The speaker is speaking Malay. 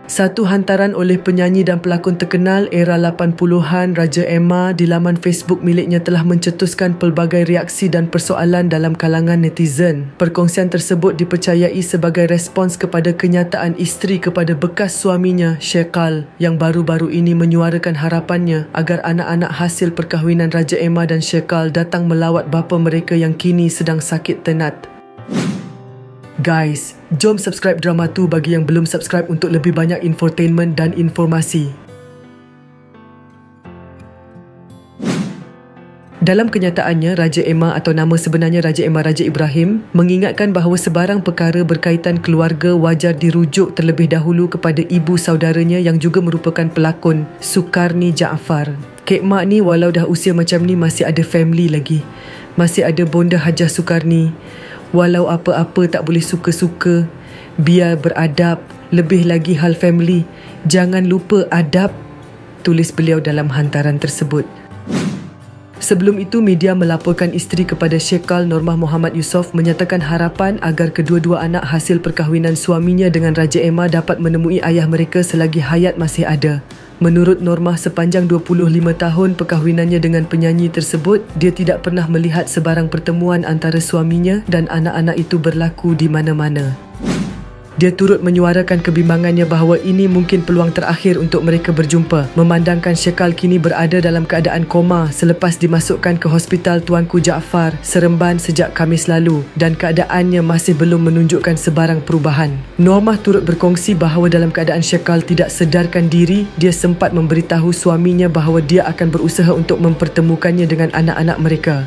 Satu hantaran oleh penyanyi dan pelakon terkenal era 80-an, Raja Emma, di laman Facebook miliknya telah mencetuskan pelbagai reaksi dan persoalan dalam kalangan netizen. Perkongsian tersebut dipercayai sebagai respons kepada kenyataan isteri kepada bekas suaminya, Shekhal, yang baru-baru ini menyuarakan harapannya agar anak-anak hasil perkahwinan Raja Emma dan Shekhal datang melawat bapa mereka yang kini sedang sakit tenat. Guys, jom subscribe Drama Tu bagi yang belum subscribe untuk lebih banyak infotainment dan informasi. Dalam kenyataannya, Raja Emma atau nama sebenarnya Raja Emma Raja Ibrahim mengingatkan bahawa sebarang perkara berkaitan keluarga wajar dirujuk terlebih dahulu kepada ibu saudaranya yang juga merupakan pelakon, Sukarni Jaafar. Kek Mak ni walau dah usia macam ni masih ada family lagi. Masih ada Bonda Hajah Sukarni. Walau apa-apa tak boleh suka-suka, biar beradab, lebih lagi hal family. Jangan lupa adab, tulis beliau dalam hantaran tersebut. Sebelum itu, media melaporkan isteri kepada Shekhal, Normah Muhammad Yusof, menyatakan harapan agar kedua-dua anak hasil perkahwinan suaminya dengan Raja Emma dapat menemui ayah mereka selagi hayat masih ada. Menurut Normah, sepanjang 25 tahun perkahwinannya dengan penyanyi tersebut, dia tidak pernah melihat sebarang pertemuan antara suaminya dan anak-anak itu berlaku di mana-mana. Dia turut menyuarakan kebimbangannya bahawa ini mungkin peluang terakhir untuk mereka berjumpa, memandangkan Shekhal kini berada dalam keadaan koma selepas dimasukkan ke Hospital Tuanku Jaafar, Seremban sejak Khamis lalu dan keadaannya masih belum menunjukkan sebarang perubahan. Normah turut berkongsi bahawa dalam keadaan Shekhal tidak sedarkan diri, dia sempat memberitahu suaminya bahawa dia akan berusaha untuk mempertemukannya dengan anak-anak mereka.